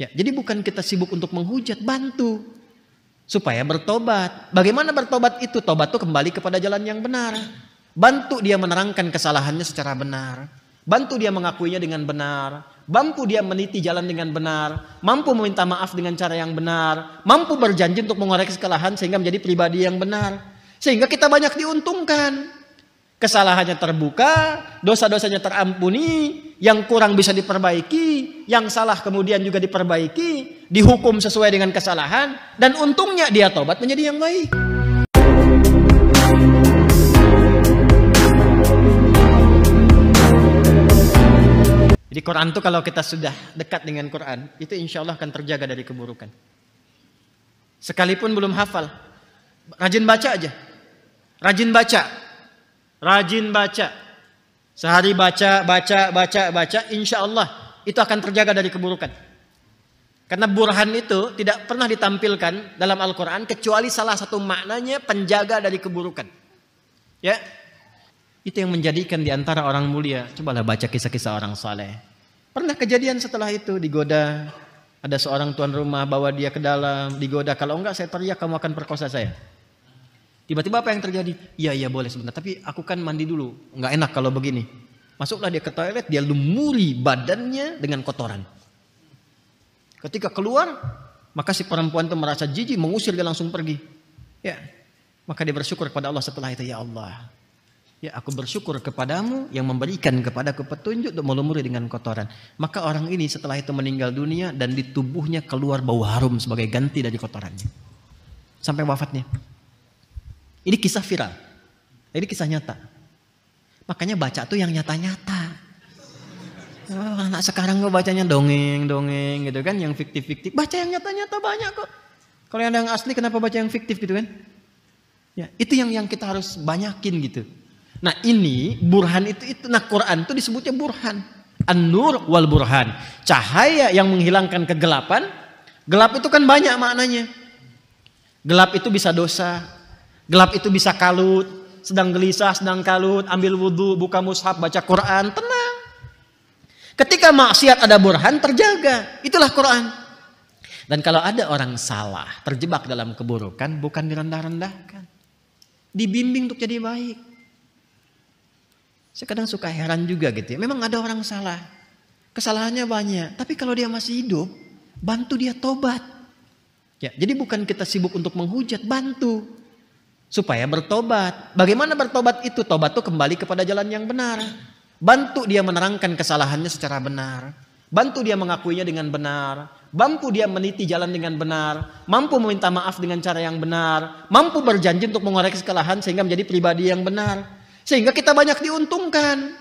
Ya, jadi bukan kita sibuk untuk menghujat, bantu supaya bertobat. Bagaimana bertobat itu? Tobat itu kembali kepada jalan yang benar. Bantu dia menerangkan kesalahannya secara benar. Bantu dia mengakuinya dengan benar. Mampu dia meniti jalan dengan benar. Mampu meminta maaf dengan cara yang benar. Mampu berjanji untuk mengoreksi kesalahan sehingga menjadi pribadi yang benar. Sehingga kita banyak diuntungkan. Kesalahannya terbuka, dosa-dosanya terampuni, yang kurang bisa diperbaiki, yang salah kemudian juga diperbaiki, dihukum sesuai dengan kesalahan, dan untungnya dia tobat menjadi yang baik. Jadi Quran itu kalau kita sudah dekat dengan Quran, itu insya Allah akan terjaga dari keburukan. Sekalipun belum hafal, rajin baca aja. Rajin baca. Rajin baca. Sehari baca, insya Allah itu akan terjaga dari keburukan. Karena burhan itu tidak pernah ditampilkan dalam Al-Quran kecuali salah satu maknanya penjaga dari keburukan. Ya, itu yang menjadikan diantara orang mulia. Cobalah baca kisah-kisah orang saleh. Pernah kejadian setelah itu digoda. Ada seorang tuan rumah bawa dia ke dalam, digoda. Kalau enggak saya teriak kamu akan perkosa saya. Tiba-tiba apa yang terjadi? Iya boleh sebentar, tapi aku kan mandi dulu. Enggak enak kalau begini. Masuklah dia ke toilet, dia lumuri badannya dengan kotoran. Ketika keluar, maka si perempuan itu merasa jijik, mengusir dia langsung pergi. Ya, maka dia bersyukur kepada Allah setelah itu, ya Allah. Ya, aku bersyukur kepadamu yang memberikan kepadaku petunjuk untuk melumuri dengan kotoran. Maka orang ini setelah itu meninggal dunia dan di tubuhnya keluar bau harum sebagai ganti dari kotorannya. Sampai wafatnya. Ini kisah viral. Ini kisah nyata. Makanya baca tuh yang nyata-nyata. Oh, anak sekarang kok bacanya dongeng-dongeng gitu kan, yang fiktif-fiktif. Baca yang nyata-nyata banyak kok. Kalau yang asli kenapa baca yang fiktif gitu kan? Ya, itu yang kita harus banyakin gitu. Nah, ini burhan itu nah Quran itu disebutnya burhan. An-nur wal burhan. Cahaya yang menghilangkan kegelapan. Gelap itu kan banyak maknanya. Gelap itu bisa dosa. Gelap itu bisa kalut, sedang gelisah, sedang kalut, ambil wudhu, buka mushaf, baca Quran, tenang. Ketika maksiat ada burhan, terjaga. Itulah Quran. Dan kalau ada orang salah, terjebak dalam keburukan, bukan direndah-rendahkan. Dibimbing untuk jadi baik. Saya kadang suka heran juga gitu ya. Memang ada orang salah. Kesalahannya banyak. Tapi kalau dia masih hidup, bantu dia tobat. Ya, jadi bukan kita sibuk untuk menghujat, bantu. Supaya bertobat. Bagaimana bertobat itu? Tobat itu kembali kepada jalan yang benar. Bantu dia menerangkan kesalahannya secara benar. Bantu dia mengakuinya dengan benar. Mampu dia meniti jalan dengan benar. Mampu meminta maaf dengan cara yang benar. Mampu berjanji untuk mengoreksi kesalahan sehingga menjadi pribadi yang benar. Sehingga kita banyak diuntungkan.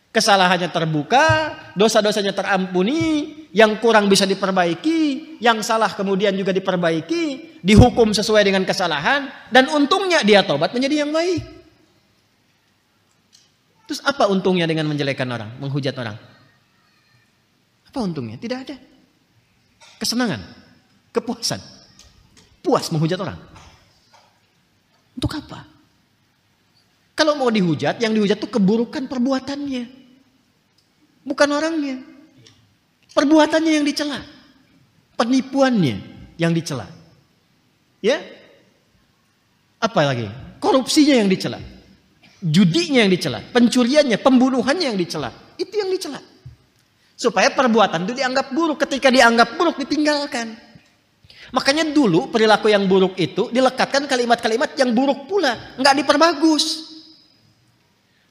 Kesalahannya terbuka, dosa-dosanya terampuni, yang kurang bisa diperbaiki, yang salah kemudian juga diperbaiki, dihukum sesuai dengan kesalahan, dan untungnya dia tobat menjadi yang baik. Terus apa untungnya dengan menjelekkan orang, menghujat orang? Apa untungnya? Tidak ada. Kesenangan, kepuasan, puas menghujat orang. Untuk apa? Kalau mau dihujat, yang dihujat itu keburukan perbuatannya. Bukan orangnya. Perbuatannya yang dicela. Penipuannya yang dicela. Ya? Apa lagi? Korupsinya yang dicela. Judinya yang dicela. Pencuriannya, pembunuhannya yang dicela. Itu yang dicela. Supaya perbuatan itu dianggap buruk. Ketika dianggap buruk, ditinggalkan. Makanya dulu perilaku yang buruk itu dilekatkan kalimat-kalimat yang buruk pula. Nggak diperbagus.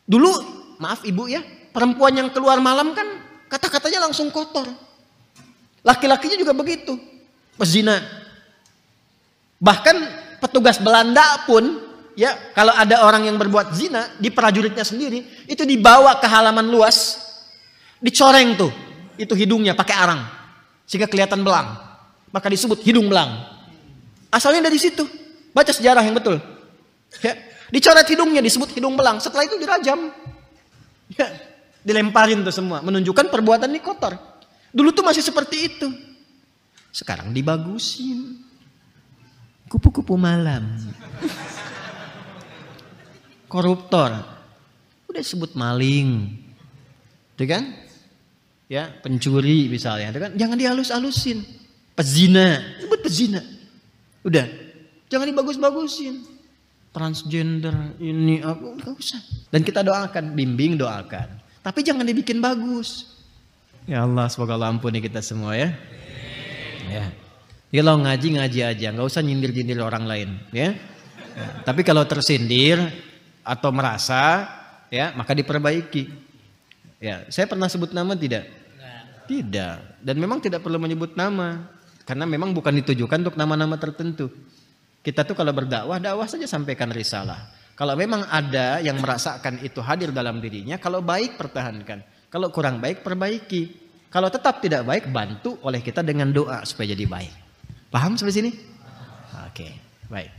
Dulu, maaf ibu ya, perempuan yang keluar malam kan kata-katanya langsung kotor. Laki-lakinya juga begitu, pezina. Bahkan petugas Belanda pun, ya kalau ada orang yang berbuat zina di prajuritnya sendiri, itu dibawa ke halaman luas, dicoreng tuh, itu hidungnya pakai arang, sehingga kelihatan belang. Maka disebut hidung belang. Asalnya dari situ. Baca sejarah yang betul. Ya. Dicoret hidungnya disebut hidung belang. Setelah itu dirajam. Ya, dilemparin tuh semua. Menunjukkan perbuatan ini kotor. Dulu tuh masih seperti itu. Sekarang dibagusin. Kupu-kupu malam. Koruptor. Udah sebut maling. Tuh kan? ya, pencuri misalnya, kan jangan dihalus-halusin. Pezina, sebut pezina. Udah, jangan dibagus-bagusin. Transgender ini aku enggak usah. Dan kita doakan, bimbing doakan. Tapi jangan dibikin bagus. Ya Allah, semoga Allah ampuni kita semua ya. Ya. Kalau ngaji aja, nggak usah nyindir-nyindir orang lain, ya. Tapi kalau tersindir atau merasa, ya, maka diperbaiki. Ya, saya pernah sebut nama tidak? Tidak. Dan memang tidak perlu menyebut nama. Karena memang bukan ditujukan untuk nama-nama tertentu. Kita tuh kalau berdakwah, dakwah saja sampaikan risalah. Kalau memang ada yang merasakan itu hadir dalam dirinya, kalau baik pertahankan. Kalau kurang baik perbaiki. Kalau tetap tidak baik, bantu oleh kita dengan doa supaya jadi baik. Paham sampai sini? Oke, baik.